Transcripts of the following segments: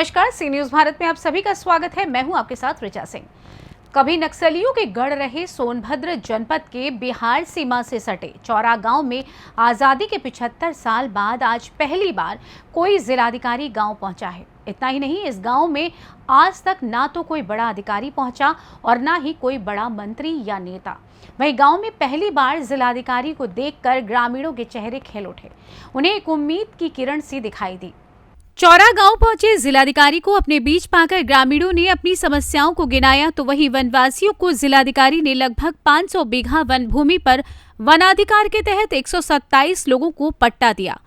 नमस्कार, सी न्यूज भारत में आप सभी का स्वागत है। मैं हूं आपके साथ ऋचा सिंह। कभी नक्सलियों के गढ़ रहे सोनभद्र जनपद के बिहार सीमा से सटे चौरा गांव में आजादी के 75 साल बाद आज पहली बार कोई जिलाधिकारी गांव पहुंचा है। इतना ही नहीं, इस गांव में आज तक ना तो कोई बड़ा अधिकारी पहुंचा और ना ही कोई बड़ा मंत्री या नेता। वहीं गांव में पहली बार जिलाधिकारी को देखकर ग्रामीणों के चेहरे खिल उठे। उन्हें एक उम्मीद की किरण सी दिखाई दी। चौरा गांव पहुंचे जिलाधिकारी को अपने बीच पाकर ग्रामीणों ने अपनी समस्याओं को गिनाया, तो वहीं वनवासियों को जिलाधिकारी ने लगभग 500 बीघा वन भूमि पर वनाधिकार के तहत 127 लोगों को पट्टा दिया।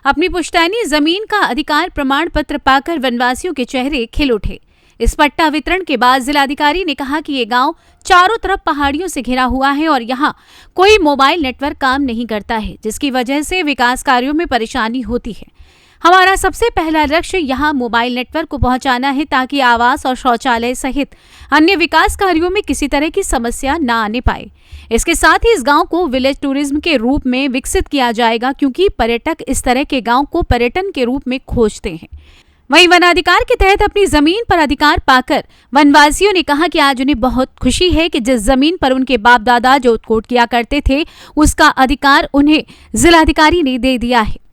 अपनी पुश्तैनी जमीन का अधिकार प्रमाण पत्र पाकर वनवासियों के चेहरे खिल उठे। इस पट्टा वितरण के बाद जिलाधिकारी ने कहा कि ये गांव चारों तरफ पहाड़ियों से घिरा हुआ है और यहाँ कोई मोबाइल नेटवर्क काम नहीं करता है, जिसकी वजह से विकास कार्यों में परेशानी होती है। हमारा सबसे पहला लक्ष्य यहाँ मोबाइल नेटवर्क को पहुंचाना है, ताकि आवास और शौचालय सहित अन्य विकास कार्यों में किसी तरह की समस्या न आने पाए। इसके साथ ही इस गांव को विलेज टूरिज्म के रूप में विकसित किया जाएगा, क्योंकि पर्यटक इस तरह के गांव को पर्यटन के रूप में खोजते हैं। वहीं वनाधिकार के तहत अपनी जमीन पर अधिकार पाकर वनवासियों ने कहा कि आज उन्हें बहुत खुशी है कि जिस जमीन पर उनके बाप दादा जोतकोट किया करते थे, उसका अधिकार उन्हें जिलाधिकारी ने दे दिया है।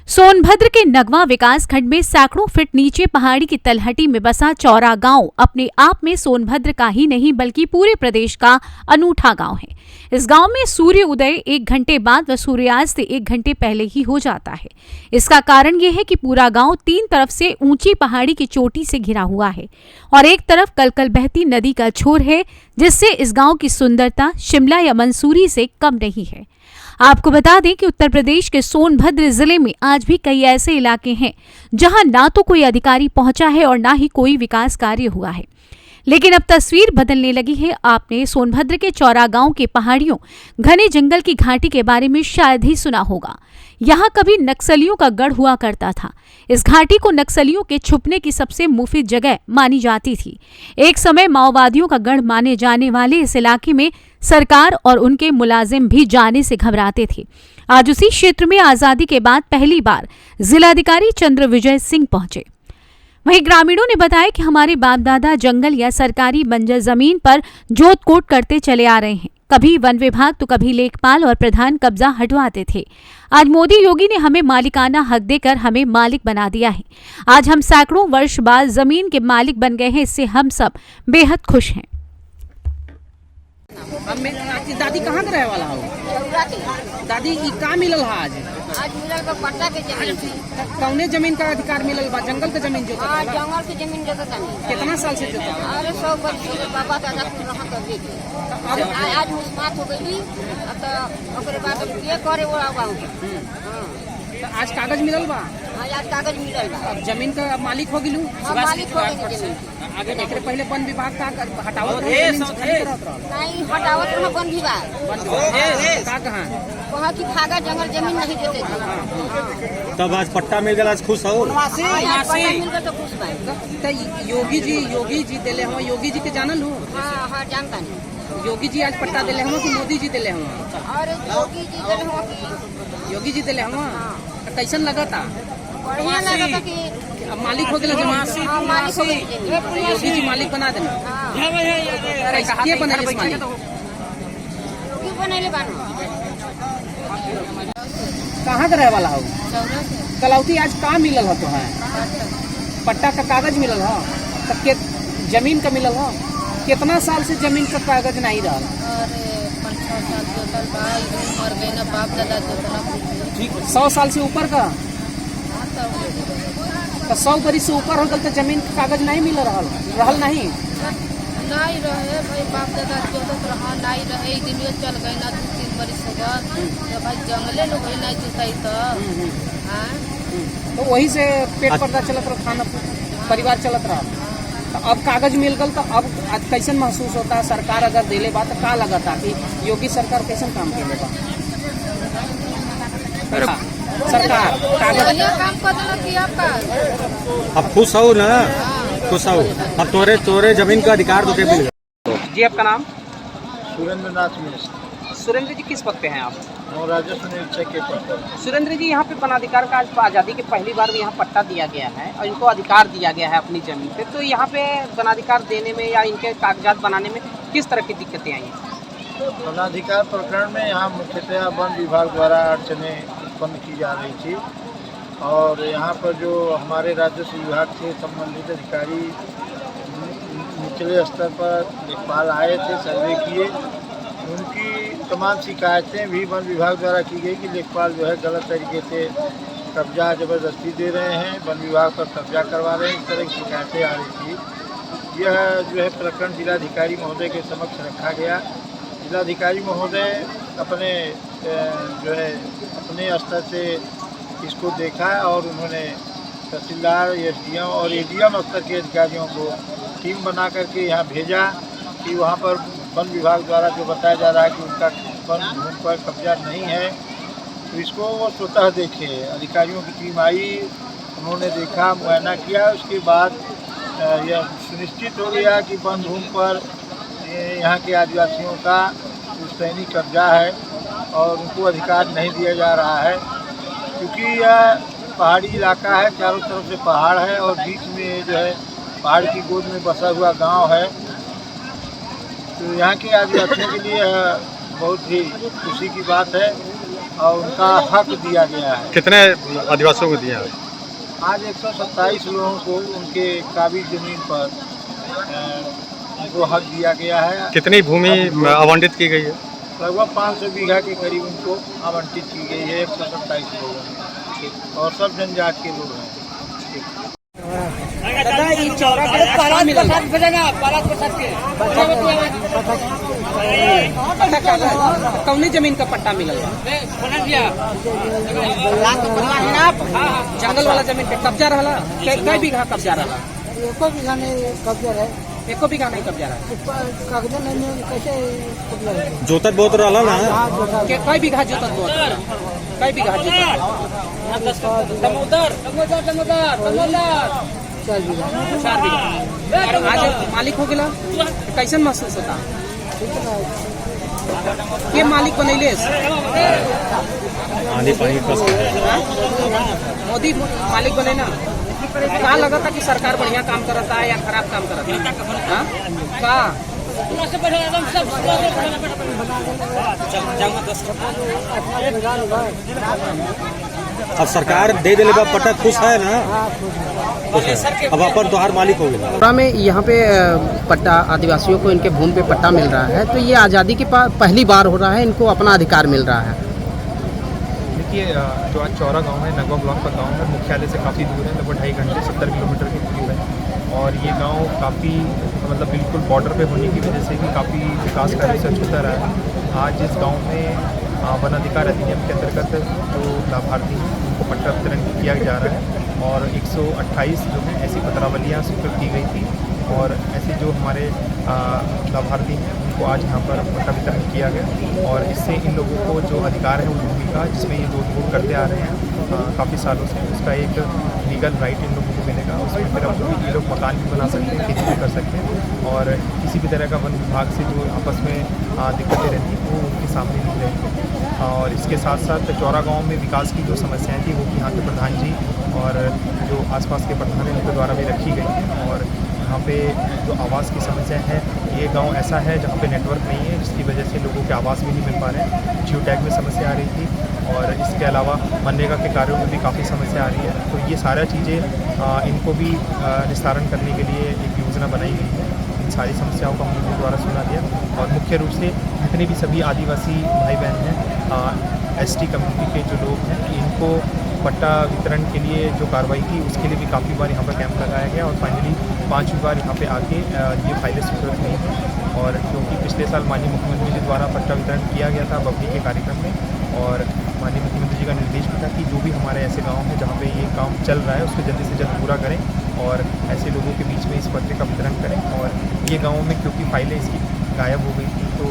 सोनभद्र के नगवा विकास खंड में सैकड़ों फीट नीचे पहाड़ी की तलहटी में बसा चौरा गांव अपने आप में सोनभद्र का ही नहीं बल्कि पूरे प्रदेश का अनूठा गांव है। इस गांव में सूर्य उदय 1 घंटे बाद व सूर्यास्त 1 घंटे पहले ही हो जाता है। इसका कारण यह है कि पूरा गांव 3 तरफ से ऊंची पहाड़ी की चोटी से घिरा हुआ है और एक तरफ कलकल बहती नदी का छोर है, जिससे इस गांव की सुंदरता शिमला या मंसूरी से कम नहीं है। आपको बता दें कि उत्तर प्रदेश के सोनभद्र जिले में आज भी कई ऐसे इलाके हैं जहां ना तो कोई अधिकारी पहुंचा है और ना ही कोई विकास कार्य हुआ है। लेकिन अब तस्वीर बदलने लगी है। आपने सोनभद्र के चौरा गांव के पहाड़ियों, घने जंगल की घाटी के बारे में शायद ही सुना होगा। यहाँ कभी नक्सलियों का गढ़ हुआ करता था। इस घाटी को नक्सलियों के छुपने की सबसे मुफीद जगह मानी जाती थी। एक समय माओवादियों का गढ़ माने जाने वाले इस इलाके में सरकार और उनके मुलाजिम भी जाने से घबराते थे। आज उसी क्षेत्र में आजादी के बाद पहली बार जिलाधिकारी चंद्र विजय सिंह पहुंचे। वहीं ग्रामीणों ने बताया कि हमारे बाप दादा जंगल या सरकारी बंजर जमीन पर जोतकोट करते चले आ रहे हैं। कभी वन विभाग तो कभी लेखपाल और प्रधान कब्जा हटवाते थे। आज मोदी योगी ने हमें मालिकाना हक देकर हमें मालिक बना दिया है। आज हम सैकड़ों वर्ष बाद जमीन के मालिक बन गए हैं। इससे हम सब बेहद खुश हैं। दादी कहाँ के रहे वाला हो? दादी ई का मिलल है आज? आज मिलल बा पट्टा के जमीन। कौने जमीन का अधिकार मिलल बा? जंगल के जमीन जोता? हां, जंगल के जमीन जोता नहीं। कितना साल से जोता? अरे 100 वर्ष से बाबा दादा कुछ रहा तब के। आज मुस्मात हो गई। अब तो ओकरे बाद ये करे वो गांव के। हां, आज कागज मिलल बा? आज कागज मिलल बा। अब जमीन का मालिक हो गिलू? मालिक हो गई जमीन। आगे एकरे पहले वन विभाग का हटावत नहीं, हटावत रहा वन विभाग। का कहां वहाँ की फागा जंगल जमीन नहीं देते थे। तब आज पट्टा मिल गया, आज खुश हो? आज पट्टा मिल गया तो खुश भाई। योगी जी दिले हम। योगी जी के जानल हो? हाँ हाँ, जानता नहीं। योगी जी आज पट्टा दिले हम कि मोदी जी दिले हम? और योगी जी दिले हम कि योगी जी दिले हम। कैसन लगा था? बढ़िया लगा था कि अब मालिक हो गया जमीन। हाँ, मालिक हो गई। योगी जी मालिक बना देना। कैसे बने मालिक? योगी बने बानो। कहाँ का रहे वाला हो? कलौती आज का मिलल हो? तो है पट्टा का कागज मिलल हो? तब के जमीन का मिलल हो? कितना साल से जमीन का कागज नहीं रहा? अरे 5-6 साल जोतल भाई मर गए ना, बाप दादा जोतना 100 साल से ऊपर का? तो 100 बरिस से ऊपर हो गल तो जमीन का कागज नहीं मिल रहल नहीं? नहीं रहे भाई, बाप दादा जोतत रहा नहीं रहे। दिन चल गए ना 2-3 बरिस हो गए तो भाई जंगले लोग नहीं जोताई तो वही से पेट पर्दा चलत रहा, खाना परिवार चलत रहा। तो अब कागज मिल गल तो अब आज कैसन महसूस होता है? सरकार अगर दिले बा तो का लगा था कि योगी सरकार कैसन काम के बा? सरकार कागज काम कर। अब खुश हो ना? खुश हो। अब तोरे जमीन का अधिकार तो मिल गया। जी आपका नाम? सुरेंद्र नाथ मिश्र। सुरेंद्र जी किस पद पे हैं आप? राजस्व निरीक्षक के पद पर। सुरेंद्र जी, यहाँ पे वनाधिकार का आज आज़ादी के पहली बार यहाँ पट्टा दिया गया है और इनको अधिकार दिया गया है अपनी जमीन पे, तो यहाँ पे वनाधिकार देने में या इनके कागजात बनाने में किस तरह की दिक्कतें आई हैं? वनाधिकार प्रकरण में यहाँ मुख्यतया वन विभाग द्वारा अड़चनें उत्पन्न की जा रही थी और यहाँ पर जो हमारे राजस्व विभाग से संबंधित अधिकारी निचले स्तर पर लेखपाल आए थे, सर्वे किए, उनकी तमाम शिकायतें भी वन विभाग द्वारा की गई कि लेखपाल जो है गलत तरीके से कब्जा ज़बरदस्ती दे रहे हैं, वन विभाग पर कब्जा करवा रहे हैं, इस तरह की शिकायतें आ रही थी। यह जो है प्रकरण जिलाधिकारी महोदय के समक्ष रखा गया। जिलाधिकारी महोदय अपने जो है अपने स्तर से इसको देखा और उन्होंने तहसीलदार, एसडीएम और एडीएम स्तर के अधिकारियों को टीम बना करके यहाँ भेजा कि वहाँ पर वन विभाग द्वारा जो बताया जा रहा है कि उनका वन भूमि पर कब्जा नहीं है, तो इसको वो स्वतः देखे। अधिकारियों की टीम आई, उन्होंने देखा, मुआयना किया, उसके बाद यह सुनिश्चित हो गया कि वन भूमि पर यहाँ के आदिवासियों का पुश्तैनी कब्जा है और उनको अधिकार नहीं दिया जा रहा है, क्योंकि यह पहाड़ी इलाका है, चारों तरफ से पहाड़ है और बीच में जो है पहाड़ की गोद में बसा हुआ गांव है। तो यहाँ के आदिवासियों के लिए बहुत ही खुशी की बात है और उनका हक दिया गया है। कितने आदिवासियों को दिया है? आज 127 लोगों को उनके काबिज जमीन पर उनको हक दिया गया है। कितनी भूमि आवंटित की गई है? लगभग 500 बीघा के करीब उनको आवंटित की गई है 127 लोगों में, और सब जनजाति के लोग हैं। कौनी जमीन का पट्टा मिलल? जंगल वाला जमीन पे कब्जा रहा? कई बीघा कब्जा रहा? एको बीघा नहीं कब्जा रहे। एको बीघा नहीं कब्जा रहा? कागज नहीं कैसे कब्जा रहे? जोतत बहुत रहा ना? कई बीघा जोतत बहुत? कई बीघा जोतत? दमोदर 4 बीघा। 4 बीघा। आज मालिक हो गया, कैसन महसूस होता? के मालिक बनैले? आंधी पानी मोदी मालिक बने ना? कहाँ लगा था कि सरकार बढ़िया काम करता है या खराब काम करता है? का अब सरकार दे दिले बा पट्टा, खुश है ना? अब अपन तोहार मालिक हो गया। में यहाँ पे पट्टा आदिवासियों को इनके भूमि पे पट्टा मिल रहा है, तो ये आज़ादी के पहली बार हो रहा है, इनको अपना अधिकार मिल रहा है। देखिए, जो आज चौरा गांव है, नगवा ब्लॉक का गांव है, मुख्यालय से काफ़ी दूर है, लगभग 2.5 घंटे 70 किलोमीटर के करीब है। और ये गांव काफ़ी मतलब बिल्कुल बॉर्डर पे होने की वजह से भी काफ़ी विकास कार्य से होता रहा है। आज इस गांव में वन अधिकार अधिनियम के अंतर्गत जो लाभार्थी हैं उनको पट्टा वितरण किया जा रहा है और 128 जो है ऐसी पत्रावलियाँ स्वीकृत की गई थी और ऐसे जो हमारे लाभार्थी हैं उनको आज यहाँ पर पट्टा वितरण किया गया। और इससे इन लोगों को जो अधिकार है उस भूमि का, जिसमें ये लोग करते आ रहे हैं काफ़ी सालों से, उसका एक लीगल राइट इन लोगों को मिलेगा। उसमें फिर अब ये लोग मकान भी बना सकते हैं, खेती भी कर सकते हैं और किसी भी तरह का वन विभाग से जो आपस में दिक्कतें रहती हैं वो उनके सामने नहीं रहेंगी। और इसके साथ साथ चौरा गाँव में विकास की जो समस्याएँ थी वो यहाँ के प्रधान जी और जो आसपास के प्रधान हैं उनके द्वारा भी रखी गई हैं। और यहाँ पे जो आवास की समस्या है, ये गांव ऐसा है जहाँ पे नेटवर्क नहीं है, जिसकी वजह से लोगों के आवास भी नहीं मिल पा रहे हैं। जियो टैग में समस्या आ रही थी और इसके अलावा मनरेगा के कार्यों में भी काफ़ी समस्या आ रही है। तो ये सारा चीज़ें इनको भी निस्तारण करने के लिए एक योजना बनाई गई है। इन सारी समस्याओं को हम लोगों द्वारा सुना दिया और मुख्य रूप से जितने भी सभी आदिवासी भाई बहन हैं, ST कम्युनिटी के जो लोग हैं, इनको पट्टा वितरण के लिए जो कार्रवाई की उसके लिए भी काफ़ी बार यहाँ पर कैंप लगाया गया और फाइनली 5वीं बार यहाँ पे आके ये फाइलें स्वीकृत हुई हैं। और क्योंकि पिछले साल माननीय मुख्यमंत्री जी द्वारा पट्टा वितरण किया गया था बबरी के कार्यक्रम में और माननीय मुख्यमंत्री जी का निर्देश भी था कि जो भी हमारे ऐसे गाँव हैं जहाँ पे ये काम चल रहा है उसको जल्दी से जल्द पूरा करें और ऐसे लोगों के बीच में इस पट्टे का वितरण करें। और ये गाँव में क्योंकि फाइलें इसकी गायब हो गई थी तो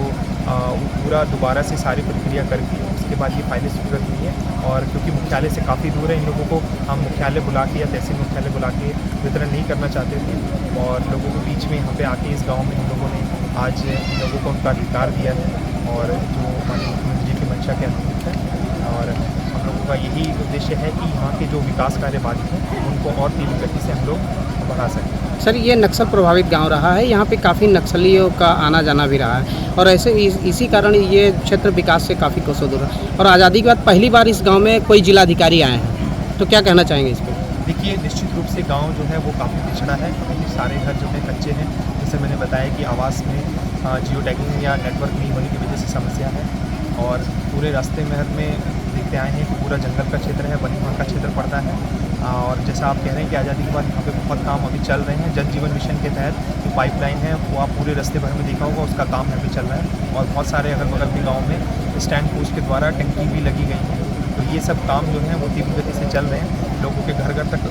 पूरा दोबारा से सारी प्रक्रिया करके उसके बाद ये फाइलें स्वीकृत हुई हैं। और क्योंकि मुख्यालय से काफ़ी दूर है, इन लोगों को हम मुख्यालय बुला के या तहसील मुख्यालय बुला के वितरण नहीं करना चाहते थे और लोगों के बीच में यहाँ पे आके इस गांव में हम लोगों ने आज इन लोगों को उनका अधिकार दिया है और जो माननीय मुख्यमंत्री जी की मंशा के अनुरूप है। और हम लोगों का यही उद्देश्य है कि यहाँ के जो विकास कार्य बाधित हैं उनको और तीव्र गति से हम लोग बढ़ा सकें। सर, ये नक्सल प्रभावित गांव रहा है, यहाँ पे काफ़ी नक्सलियों का आना जाना भी रहा है और ऐसे इसी कारण ये क्षेत्र विकास से काफ़ी कोसों दूर है। और आज़ादी के बाद पहली बार इस गांव में कोई जिलाधिकारी आए हैं, तो क्या कहना चाहेंगे इस पर? देखिए, निश्चित रूप से गांव जो है वो काफ़ी पिछड़ा है। अभी सारे घर जो है कच्चे हैं। जैसे मैंने बताया कि आवास में जियो टैगिंग या नेटवर्क नहीं होने की वजह से समस्या है। और पूरे रास्ते में देखते आए हैं कि पूरा जंगल का क्षेत्र है, वन विभाग का क्षेत्र पड़ता है। और जैसा आप कह रहे हैं कि आज़ादी के बाद यहाँ पे बहुत काम अभी चल रहे हैं। जल जीवन मिशन के तहत जो पाइपलाइन है वो आप पूरे रास्ते भर में देखा होगा, उसका काम यहाँ पे चल रहा है। और बहुत सारे अगल बगल के गाँव में स्टैंड पोस्ट के द्वारा टंकी भी लगी गई है। तो ये सब काम जो है वो तीव्र गति से चल रहे हैं। लोगों के घर घर तक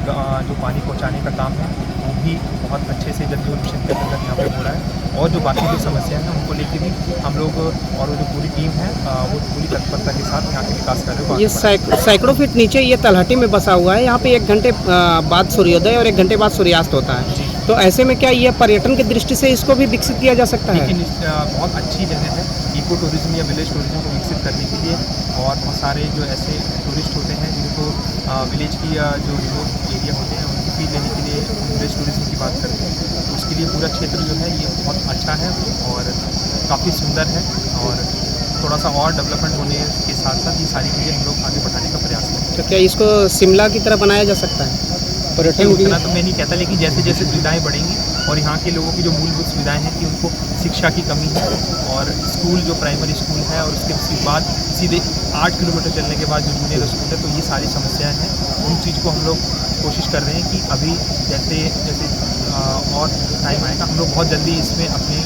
जो पानी पहुंचाने का काम है वो भी बहुत अच्छे से जल जीवन मिशन के अंतर्गत यहाँ पे हो रहा है। और जो बाकी जो समस्या है उनको लेके भी हम लोग और वो जो पूरी टीम है वो पूरी तत्परता के साथ यहाँ के विकास कार्यों को ये सैकड़ों फीट नीचे ये तलहटी में बसा हुआ है। यहाँ पे 1 घंटे बाद सूर्योदय और 1 घंटे बाद सूर्यास्त होता है। तो ऐसे में क्या ये पर्यटन की दृष्टि से इसको भी विकसित किया जा सकता है? लेकिन बहुत अच्छी जगह है इको टूरिज्म या विलेज टूरिज्म को विकसित करने के लिए। और बहुत सारे जो ऐसे टूरिस्ट होते हैं जिनको विलेज की जो रिमोट एरिया होते हैं उनकी फील लेने के लिए विलेज टूरिज्म की बात करते हैं। तो उसके लिए पूरा क्षेत्र जो है ये बहुत अच्छा है और काफ़ी सुंदर है। और थोड़ा सा और डेवलपमेंट होने के साथ साथ ये सारी चीज़ें हम लोग आगे बढ़ाने का प्रयास करें। तो क्या इसको शिमला की तरह बनाया जा सकता है पर्यटन? उतना तो मैं नहीं कहता, लेकिन जैसे जैसे सुविधाएं बढ़ेंगी और यहाँ के लोगों की जो मूलभूत सुविधाएं हैं कि उनको शिक्षा की कमी है और स्कूल जो प्राइमरी स्कूल है और उसके बाद सीधे 8 किलोमीटर चलने के बाद जो जूनियर स्कूल है, तो ये सारी समस्याएं हैं। उन चीज़ को हम लोग कोशिश कर रहे हैं कि अभी जैसे और टाइम आएगा हम लोग बहुत जल्दी इसमें अपने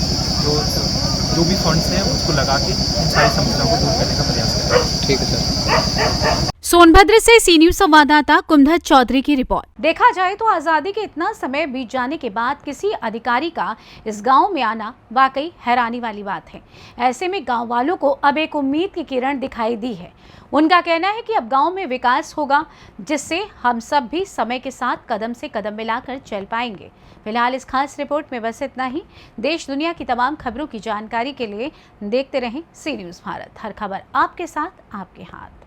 जो भी फंड्स हैं उसको लगा के इन सारी समस्याओं को दूर करने का प्रयास करेंगे। ठीक है सर। सोनभद्र से सी न्यूज संवाददाता कुंदन चौधरी की रिपोर्ट। देखा जाए तो आजादी के इतना समय बीत जाने के बाद किसी अधिकारी का इस गांव में आना वाकई हैरानी वाली बात है। ऐसे में गांव वालों को अब एक उम्मीद की किरण दिखाई दी है। उनका कहना है कि अब गांव में विकास होगा, जिससे हम सब भी समय के साथ कदम से कदम मिलाकर चल पाएंगे। फिलहाल इस खास रिपोर्ट में बस इतना ही। देश दुनिया की तमाम खबरों की जानकारी के लिए देखते रहें सी न्यूज भारत। हर खबर आपके साथ, आपके हाथ।